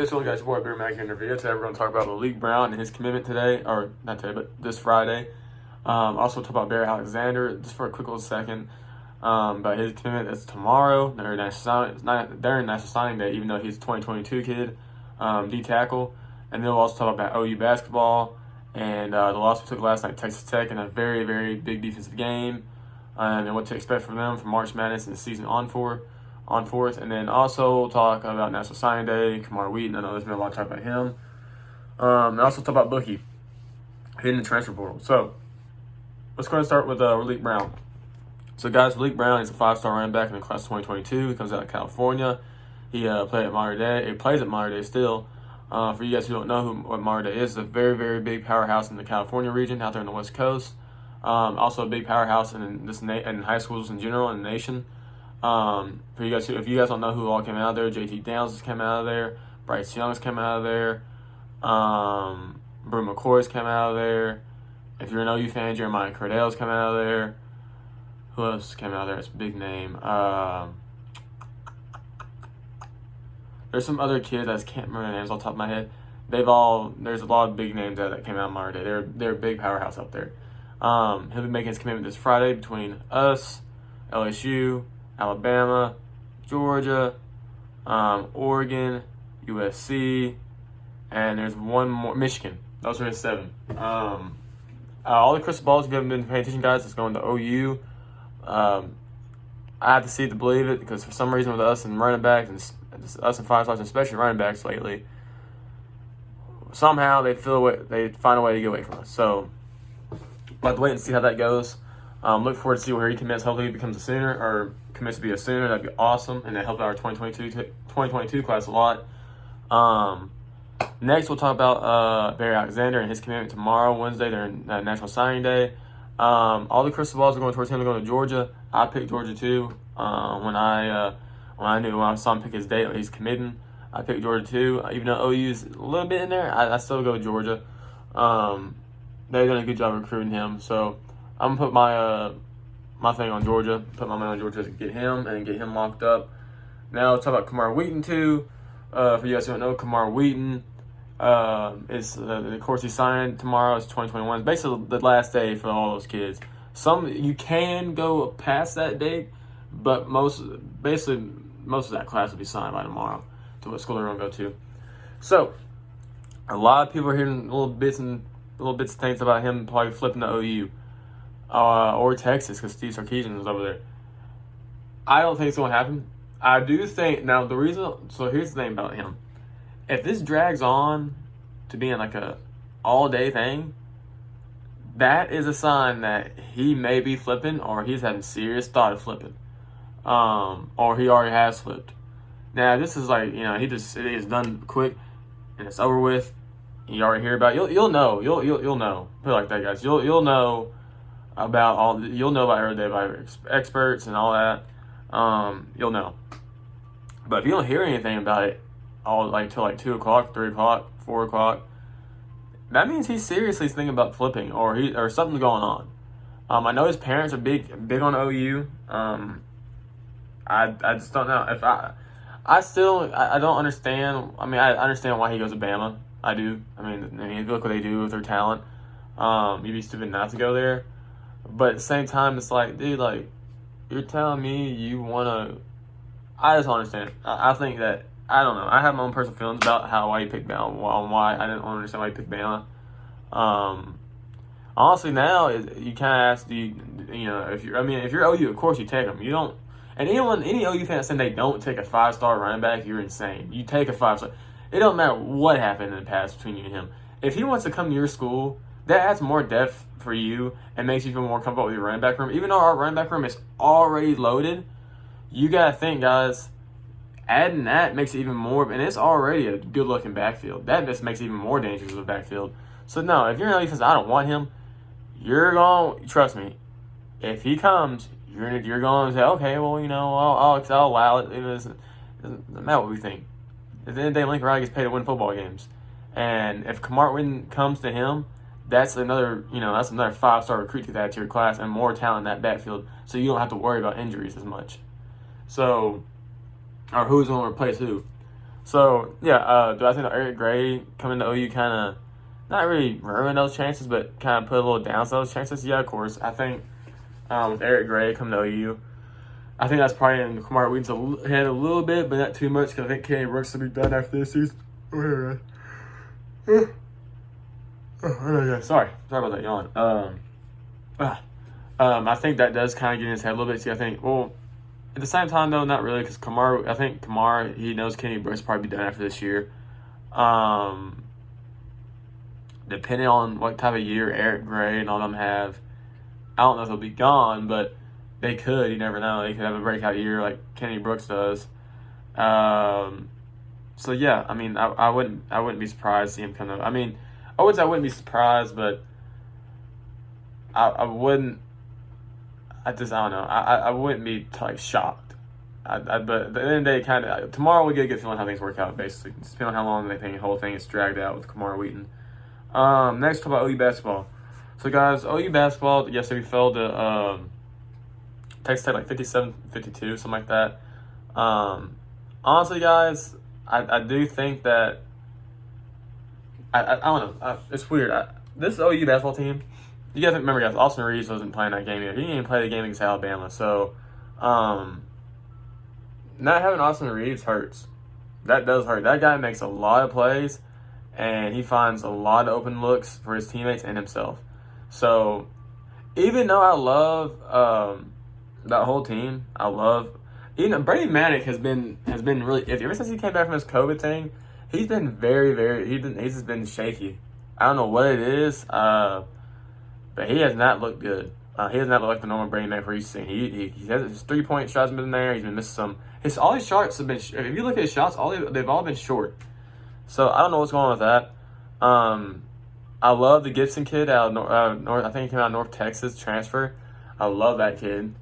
Guess what, guys? Your boy Beer Mac here in the video. Today we're going to talk about Malik Brown and his commitment today, or not today, but this Friday. Also talk about Barry Alexander just for a quick little second. But his commitment is tomorrow during National Signing Day, even though he's a 2022 kid, D tackle. And then we'll also talk about OU basketball and the loss we took last night, Texas Tech, in a very, very big defensive game, and what to expect from them from March Madness and the season on forth. And then also talk about National Signing Day, Kamar Wheaton. I know there's been a lot of talk about him. And also talk about Bookie hitting the transfer portal. So let's go ahead and start with Malik Brown. So guys, Malik Brown is a 5-star running back in the class of 2022. He comes out of California. He played at Mater Dei. He plays at Mater Dei still. For you guys who don't know what Mater Dei is, it's a very, very big powerhouse in the California region out there on the West Coast. Also a big powerhouse in high schools in general in the nation. For you guys, if you guys don't know who all came out of there, JT Downs has come out of there, Bryce Young's come out of there, Brew McCoy's come out of there. If you're an OU fan, Jeremiah Cardell's come out of there. Who else came out of there? It's a big name. There's some other kids I just can't remember their names off the top of my head. There's a lot of big names that came out of Mater Dei. They're a big powerhouse out there. He'll be making his commitment this Friday between us, LSU, Alabama, Georgia, Oregon, USC, and there's one more, Michigan. Those are his 7. All the crystal balls, if you haven't been paying attention, guys, it's going to OU. I have to see it to believe it, because for some reason with us and running backs, and us and 5-stars, and especially running backs lately, somehow they find a way to get away from us. So we'll have to wait and see how that goes. Look forward to see where he commits. Hopefully he becomes a Sooner, or commits to be a Sooner. That'd be awesome, and that helped our 2022 class a lot. Next, we'll talk about Barry Alexander and his commitment tomorrow, Wednesday, during National Signing Day. All the crystal balls are going towards him to go to Georgia. I picked Georgia too. When I saw him pick his date, he's committing, I picked Georgia too. Even though OU's a little bit in there, I still go with Georgia. They've done a good job recruiting him, so I'm gonna put my thing on Georgia. Put my money on Georgia to get him and get him locked up. Now let's talk about Kamar Wheaton too. For you guys who don't know, Kamar Wheaton is the course he signed tomorrow is 2021. It's basically the last day for all those kids. You can go past that date, but most of that class will be signed by tomorrow to what school they're gonna go to. So a lot of people are hearing little bits of things about him probably flipping to OU. Or Texas, because Steve Sarkisian was over there. I don't think it's going to happen. I do think, now the reason, so here's the thing about him. If this drags on to being like a all-day thing, that is a sign that he may be flipping, or he's having serious thought of flipping. Or he already has flipped. Now, this is like, it is done quick, and it's over with. You already hear about it. You'll know. You'll know. Put it like that, guys. You'll know about every day by experts and all that. You'll know. But if you don't hear anything about it till 2 o'clock, 3 o'clock, 4 o'clock, that means he's seriously thinking about flipping, or something's going on. I know his parents are big on OU. I just don't know. I don't understand. I mean, I understand why he goes to Bama. I do. I mean, look what they do with their talent. You'd be stupid not to go there. But at the same time, it's like, dude, you're telling me you want to... I just don't understand. I think that... I don't know. I have my own personal feelings about why you picked Bama, why I didn't understand why you picked Bama. Honestly, now, you kind of ask, if you're OU, of course you take them. You don't... And any OU fan saying they don't take a 5-star running back, you're insane. You take a 5-star... It don't matter what happened in the past between you and him. If he wants to come to your school, that adds more depth for you and makes you feel more comfortable with your running back room. Even though our running back room is already loaded, you got to think, guys, adding that makes it even more, and it's already a good-looking backfield. That just makes it even more dangerous of a backfield. So, no, if you're in the defense, I don't want him, you're going to, trust me, if he comes, you're going to say, okay, well, I'll allow it. It doesn't matter what we think. At the end of the day, Lincoln Riley gets paid to win football games. And if Kamar Wheaton comes to him, that's another 5-star recruit to add to your class and more talent in that backfield, so you don't have to worry about injuries as much. So, or who's going to replace who. So yeah, do I think that Eric Gray coming to OU kind of not really ruin those chances, but kind of put a little down to those chances? Yeah, of course. I think with Eric Gray coming to OU, I think that's probably in Kamar Wheaton's head a little bit, but not too much because I think Kenny Brooks will be done after this season. Sorry about that yawn. I think that does kind of get in his head a little bit. See, I think, well, at the same time, though, not really, because I think Kamar, he knows Kenny Brooks will probably be done after this year. Depending on what type of year Eric Gray and all them have, I don't know if they'll be gone, but they could. You never know. They could have a breakout year like Kenny Brooks does. So yeah, I mean, I wouldn't be surprised to see him come up. I mean, I wouldn't say I wouldn't be surprised, but I wouldn't. I don't know. I wouldn't be like shocked. But at the end of the day, kind of tomorrow we get a good feeling how things work out. Basically, just depending on how long they think the whole thing is dragged out with Kamar Wheaton. Next, talk about OU basketball. So guys, OU basketball yesterday we fell to Texas Tech like 57-52, something like that. Honestly, guys, I do think that I don't know. It's weird. This OU basketball team, you guys remember, guys, Austin Reeves wasn't playing that game either. He didn't even play the game against Alabama. So, not having Austin Reeves hurts. That does hurt. That guy makes a lot of plays, and he finds a lot of open looks for his teammates and himself. So, even though I love that whole team, even Brady Manick has been really, ever since he came back from his COVID thing, he's been he's just been shaky. I don't know what it is, but he has not looked good. He has not looked like the normal Brady Manick we're used to seeing. He has his 3-point shots been there. He's been missing some. All his shots have been. If you look at his shots, they've all been short. So I don't know what's going on with that. I love the Gibson kid out of North. I think he came out of North Texas transfer. I love that kid.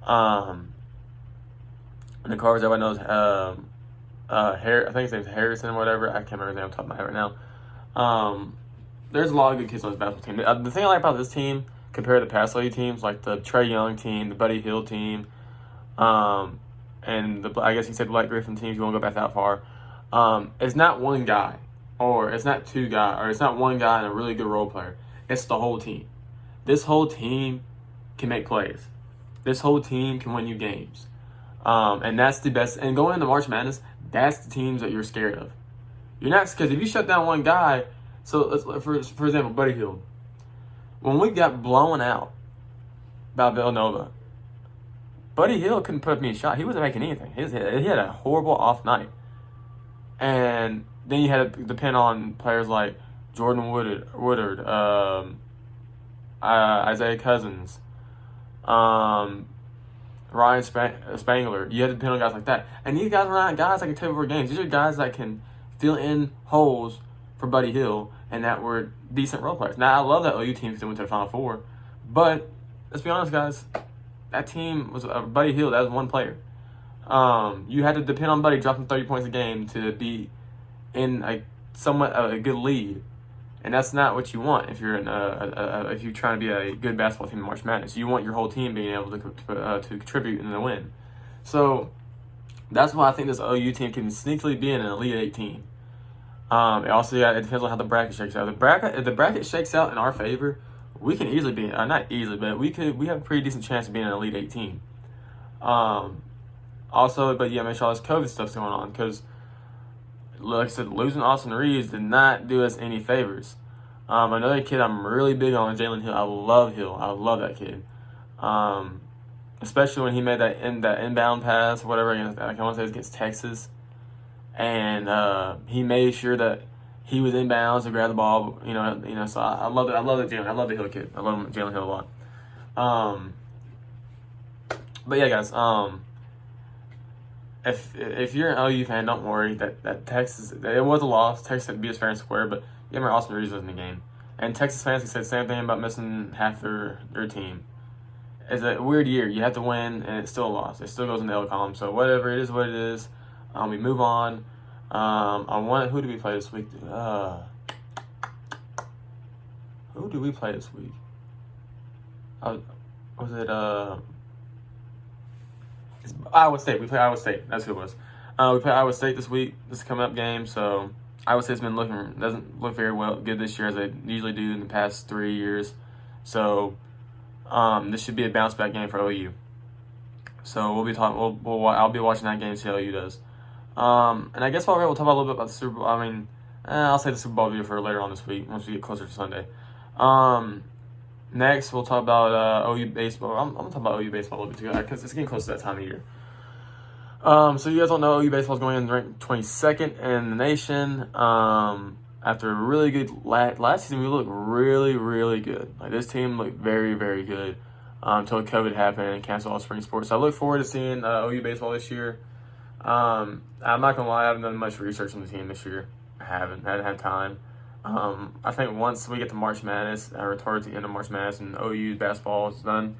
And the Carvers, everybody knows. I think his name's Harrison or whatever. I can't remember his name off the top of my head right now. There's a lot of good kids on this basketball team. The thing I like about this team compared to past OU teams, like the Trey Young team, the Buddy Hield team, and I guess you said the Blake Griffin team, if you want to go back that far, it's not one guy, or it's not two guys, or it's not one guy and a really good role player. It's the whole team. This whole team can make plays. This whole team can win you games. And that's the best. And going into March Madness, that's the teams that you're scared of. You're not, because if you shut down one guy, so for example, Buddy Hield, when we got blown out by Villanova, Buddy Hield couldn't put up any shot. He wasn't making anything. He had a horrible off night. And then you had to depend on players like Jordan Woodard, Isaiah Cousins, Ryan Spangler. You had to depend on guys like that. And these guys are not guys that can take over games. These are guys that can fill in holes for Buddy Hield and that were decent role players. Now, I love that OU team because they went to the Final Four. But let's be honest, guys. That team was Buddy Hield. That was one player. You had to depend on Buddy dropping 30 points a game to be in a good lead. And that's not what you want if you're if you're trying to be a good basketball team in March Madness. You want your whole team being able to contribute in the win. So that's why I think this OU team can sneakily be in an Elite 8 team. It depends on how the bracket shakes out. If the bracket shakes out in our favor, we can easily be not easily, but we have a pretty decent chance of being an Elite 8 team. But yeah, make sure all this COVID stuff's going on because, like I said, losing Austin Reeves did not do us any favors. Another kid I'm really big on, Jalen Hill. I love Hill. I love that kid. Especially when he made that inbound pass or whatever against, I want to say it was against Texas, and he made sure that he was inbounds to grab the ball. So I love it. I love the Jalen. I love the Hill kid. I love Jalen Hill a lot. But yeah, guys. If you're an OU fan, don't worry that Texas, it was a loss. Texas beat us fair and square, but you remember Austin Reeves was in the game. And Texas fans can say the same thing about missing half their team. It's a weird year. You have to win, and it's still a loss. It still goes in the L column. So whatever, it is what it is. We move on. Who do we play this week? Who do we play this week? Was it It's Iowa State. We play Iowa State. That's who it was. We play Iowa State this week. This is a coming up game, so Iowa State's doesn't look very good this year as they usually do in the past 3 years. So this should be a bounce back game for OU. So we'll be talking. I'll be watching that game, see how OU does. And I guess we'll talk about a little bit about the Super Bowl. I mean, I'll save the Super Bowl video for later on this week once we get closer to Sunday. Next, we'll talk about OU baseball. I'm gonna talk about OU baseball a little bit too, because it's getting close to that time of year. So you guys don't know, OU baseball is going in ranked 22nd in the nation. After a really good last season, we looked really, really good. Like, this team looked very, very good until COVID happened and canceled all spring sports. So I look forward to seeing OU baseball this year. I'm not gonna lie, I haven't done much research on the team this year. I hadn't had time. I think once we get to March Madness, or towards the end of March Madness, and OU basketball is done,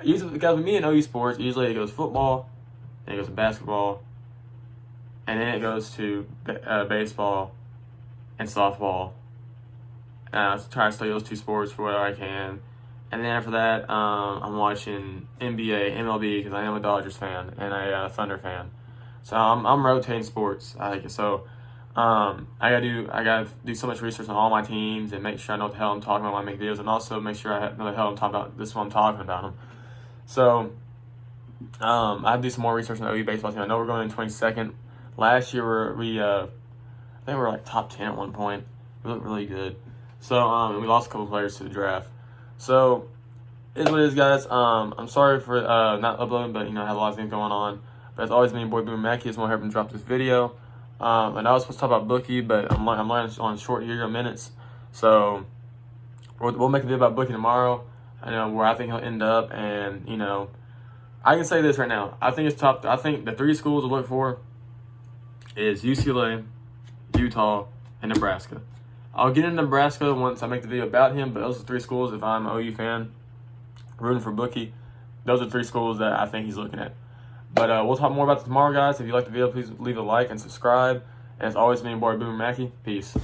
usually, guys, with me and OU sports, usually it goes football, then it goes to basketball, and then it goes to baseball and softball. I try to study those two sports for whatever I can. And then after that, I'm watching NBA, MLB, because I am a Dodgers fan and a Thunder fan. So I'm rotating sports. I gotta do so much research on all my teams and make sure I know what the hell I'm talking about when I make videos, and also make sure I know the hell I'm talking about. This is what I'm talking about them. So I have to do some more research on the OU baseball team. I know we're going in 22nd. Last year I think we were like top 10 at one point. We looked really good. So and we lost a couple players to the draft. So it is what it is, guys. I'm sorry for not uploading, but I have a lot of things going on. But it's always been your boy Boomer Mackey. Just want to help him drop this video. And I was supposed to talk about Bookie, but I'm learning on short year minutes. So we'll make a video about Bookie tomorrow. Where I think he'll end up, and I can say this right now. I think it's top. I think the 3 schools to look for is UCLA, Utah, and Nebraska. I'll get into Nebraska once I make the video about him, but those are 3 schools. If I'm an OU fan rooting for Bookie, those are 3 schools that I think he's looking at. But we'll talk more about it tomorrow, guys. If you like the video, please leave a like and subscribe. And it's always been your boy Boomer Mackey. Peace.